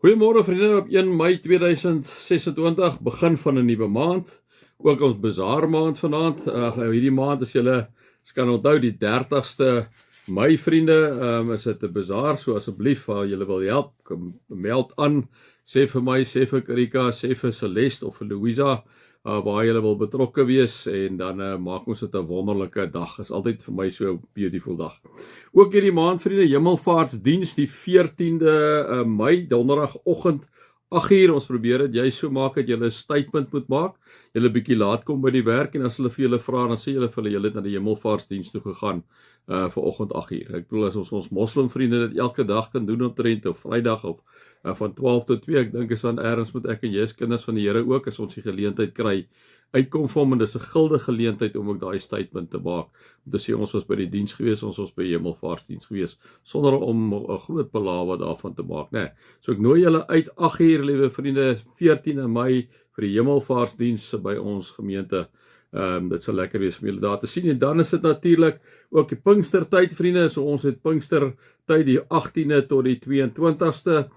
Goeiemôre vriende, op 1 Mei 2026, begin van 'n nuwe maand. Ook ons bazaar maand vanaand. Hierdie maand as julle kan onthou die 30ste Mei vriende, is dit 'n bazaar, so asseblief waar julle wil help, meld aan. Sê vir my, sê vir Karika, sê vir Celeste of vir Louisa waar julle wil betrokke wees en dan maak ons dit 'n wonderlike dag. Is altyd vir my so 'n beautiful dag. Ook hierdie maand vriende, Hemelvaartsdiens die 14de Mei, donderdagoggend 8uur. Ons probeer dit jy so maak dat jy 'n statement moet maak. Jy 'n bietjie laat kom by die werk en as hulle vir julle vra, dan sê julle vir hulle het na die Hemelvaartsdiens toe gegaan vir oggend 8uur. Ek bedoel as ons moslimvriende dit elke dag kan doen omtrent of Vrydag of van 12 tot 2, ek dink is dan ergens moet ek en jy as kinders van die Here ook as ons die geleentheid kry uitkom vir hom en dis 'n guldige geleentheid om ook daai statement te maak. Om te sê ons was by die diens gewees, ons was by Hemelvaartsdiens gewees sonder om 'n groot palawer daarvan te maak, né? So ek nooi julle uit 8uur, liewe vriende, 14de Mei vir die Hemelvaartsdiens by ons gemeente. Dit sal lekker wees om julle daar te sien. En dan is dit natuurlik ook die Pinkstertyd, vriende. So ons het Pinkstertyd die 18de tot die 22ste.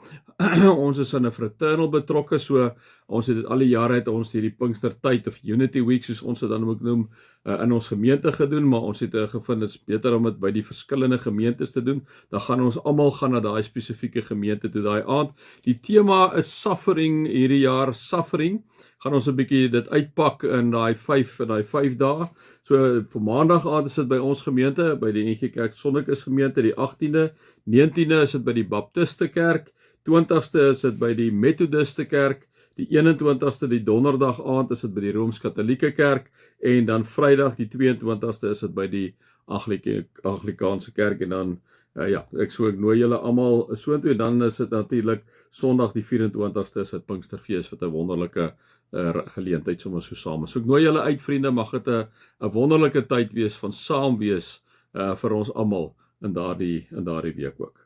Ons is in 'n fraternal betrokke, so ons het dit al die jare het ons hierdie Pinkstertyd of Unity Week soos ons dit dan ook noem in ons gemeente gedoen, maar ons het gevind dit is beter om dit by die verskillende gemeentes te doen. Dan gaan ons almal gaan na daai spesifieke gemeente toe daai aand. Die tema is suffering hierdie jaar, suffering. Gaan ons 'n bietjie dit uitpak in daai 5 dae. So vir maandag aand is dit by ons gemeente, by die NG Kerk Sonnekus gemeente, die 18de, 19de is dit by die Baptiste Kerk, 20ste is dit by die Methodiste Kerk, die 21ste die donderdag aand is dit by die Rooms-Katolieke Kerk en dan Vrydag die 22ste is dit by die Anglikaanse Kerk en dan ek nooi julle almal soontoe en dan is dit natuurlik Sondag die 24ste is dit Pinksterfees wat 'n wonderlike geleentheid sommer so saam. So ek nooi julle uit vriende, mag dit 'n wonderlike tyd wees van saam wees vir ons almal in daardie week ook.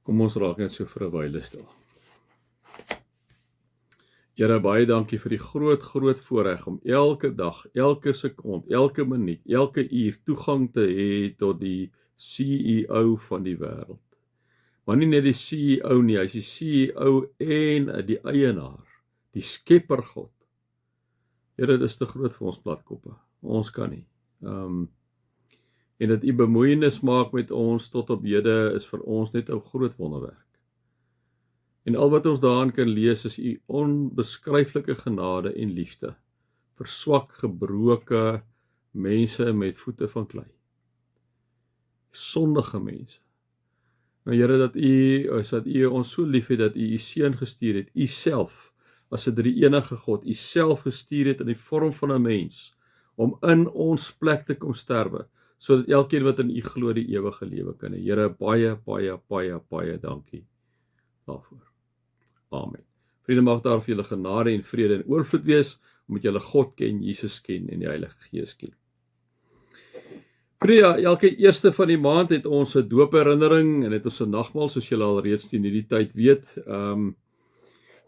Kom ons raak net so vir 'n wyle stil. Here, baie dankie vir die groot voorreg om elke dag, elke sekond, elke minuut, elke uur toegang te hê tot die CEO van die wêreld. Maar nie net die CEO nie, hy is die CEO en die eienaar, die skepper God. Here, dit is te groot vir ons platkoppe. Ons kan nie. En dat u bemoeienis maak met ons tot op hede is vir ons net 'n groot wonderwerk. En al wat ons daarin kan lees is u onbeskryflike genade en liefde vir swak, gebroke mense met voete van klei. Sondige mense. Nou Here, dat u ons so lief het dat u seun gestuur het, u self as 'n drie-enige God, u self gestuur het in die vorm van 'n mens om in ons plek te kom sterwe, sodat elkeen wat in u glo die ewige lewe kan hê. Here, baie dankie daarvoor. Amen. Vriende, mag daar vir julle genade en vrede en oorvloed wees, omdat julle God ken, Jesus ken en die Heilige Gees ken. Vriende, elke eerste van die maand het ons 'n doopherinnering en het ons 'n nagmaal, soos julle al reeds teen hierdie tyd weet.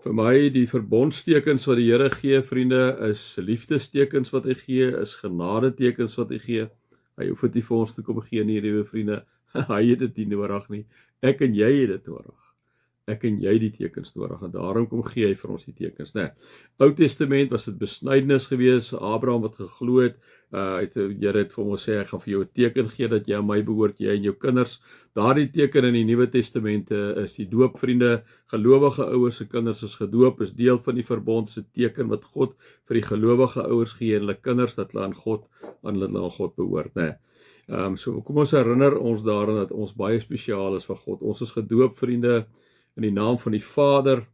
Vir my, die verbondstekens wat die Here gee, vriende, is liefdestekens wat hy gee, is genadetekens wat hy gee. Hy hoef dit nie vir ons te kom gee nie, liewe vriende. Hy het dit nie nodig nie. Ek en jy het dit nodig. Ek en jy die tekens nodig, en daarom kom gee hy vir ons die tekens, né? Ou Testament was dit besnydenis gewees, Abraham wat geglo het, Here het vir hom gesê, ek gaan vir jou 'n teken gee dat jy aan my behoort, jy en jou kinders. Daardie teken in die Nuwe Testamente is die doop, vriende. Gelowige ouers se kinders is gedoop, is deel van die verbond, is 'n teken wat God vir die gelowige ouers gee en hulle kinders dat hulle aan God behoort, né? So kom ons herinner ons daaraan dat ons baie spesiaal is vir God. Ons is gedoop, vriende, in die naam van die Vader,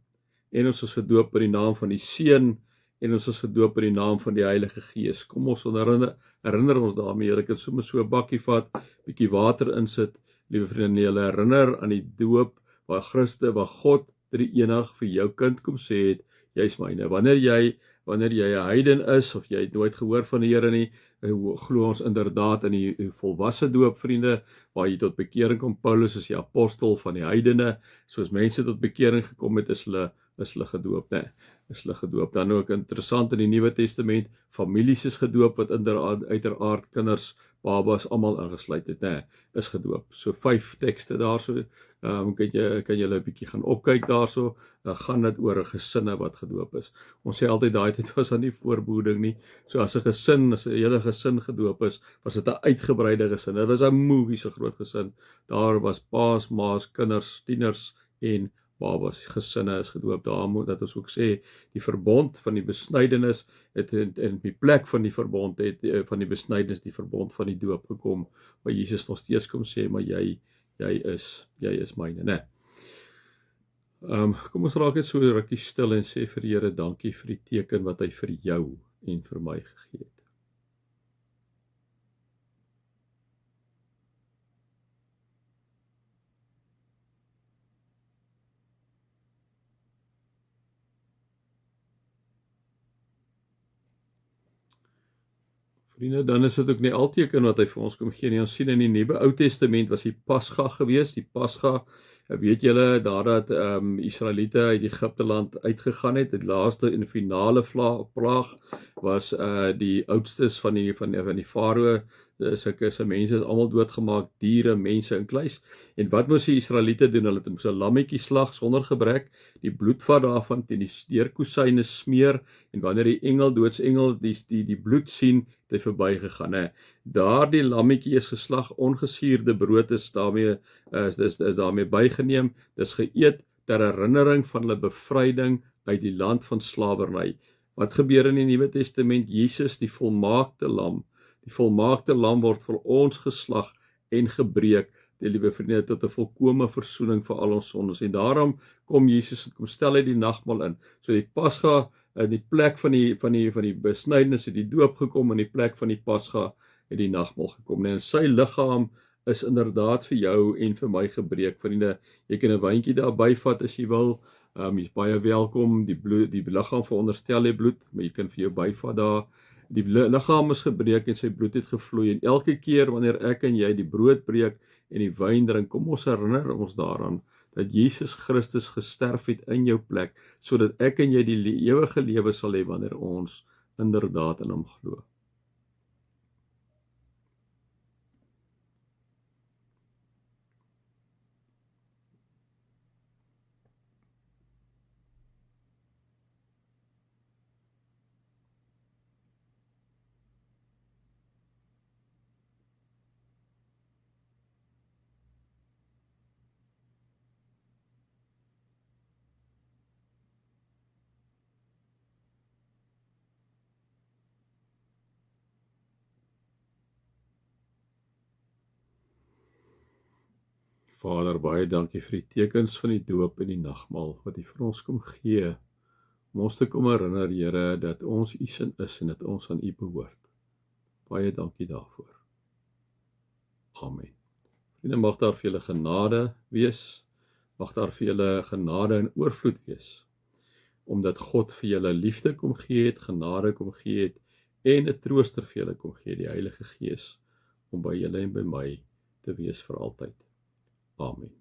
en ons is gedoop in die naam van die Seun, en ons is gedoop in die naam van die Heilige Gees. Kom ons herinner ons daarmee. Jy kan sommer so 'n bakkie vat, bietjie water insit, liewe vriende, jy herinner aan die doop waar God drie-enig vir jou kind kom sê het, jy's myne. Wanneer jy 'n heiden is, of jy het nooit gehoor van die Here nie, glo ons inderdaad in die volwasse doop, vriende, waar jy tot bekering kom. Paulus is die apostel van die heidene. Soos mense tot bekering gekom het, is hulle is hulle gedoop, né? Is hulle gedoop. Dan ook interessant in die Nuwe Testament, families is gedoop wat uiteraard kinders, babas almal ingesluit het, né? Is gedoop. So 5 tekste daarso. Kan julle 'n bietjie gaan opkyk daarso. Dan gaan dit oor 'n gesinne wat gedoop is. Ons sê altyd daai tyd was daar nie voorbehoeding nie. So as 'n hele gesin gedoop is, was dit 'n uitgebreide gesin. Dit was 'n movie so groot gesin. Daar was paas, maas, kinders, tieners en babas, gesinne is gedoop. Daar moet dat ons ook sê die verbond van die besnydenis het in die plek van die verbond het van die besnydenis die verbond van die doop gekom, waar Jesus nog steeds kom sê, maar jy is myne, né? Kom ons raak net so 'n rukkie stil en sê vir die Here dankie vir die teken wat hy vir jou en vir my gegee het. Vriende, dan is dit ook nie alteken wat hy vir ons kom gee nie. Ons sien in die Nuwe Ou Testament was die Pasga gewees, die Pasga. Weet julle dat Israeliete uit Egipte land uitgegaan het. Die laaste en finale plaag was die oudstes van die Farao. Sulke mense is almal doodgemaak, diere, mense inkluis. En wat moes die Israeliete doen? Hulle moes 'n lammetjie slag sonder gebrek, die bloedvat daarvan teen die deurkusyne smeer, en wanneer die doodsengel die bloed sien, het hy verbygegaan. Daardie lammetjie is geslag, ongesuurde brood is daarmee bygeneem, dis geëet ter herinnering van hulle bevryding uit die land van slawerny. Wat gebeur in die Nuwe Testament? Jesus, die volmaakte lam. Die volmaakte lam word vir ons geslag en gebreek, die liewe vriende, tot 'n volkomme versoening vir al ons sondes. En daarom kom Jesus, kom stel hy die nagmaal in. So die Pasga, in die plek van die besnydenis het die doop gekom, in die plek van die Pasga het die nagmaal gekom. En sy liggaam is inderdaad vir jou en vir my gebreek. Vriende, jy kan 'n wyntjie daarby vat as jy wil. Jy's baie welkom. Die liggaam veronderstel die bloed, maar jy kan vir jou byvat daar. Die liggaam is gebreek en sy bloed het gevloei. En elke keer wanneer ek en jy die brood breek en die wyn drink, kom ons herinner ons daaraan dat Jesus Christus gesterf het in jou plek, sodat ek en jy die ewige lewe sal hê wanneer ons inderdaad in hom glo. Vader, baie dankie vir die tekens van die doop en die nagmaal wat U vir ons kom gee, om ons te kom herinner, Here, dat ons U sin is en dat ons aan U behoort. Baie dankie daarvoor. Amen. En mag daar vir julle genade wees, mag daar vir julle genade en oorvloed wees, omdat God vir julle liefde kom gee het, genade kom gee het, en 'n trooster vir julle kom gee, die Heilige Gees, om by julle en by my te wees vir altyd. Amen.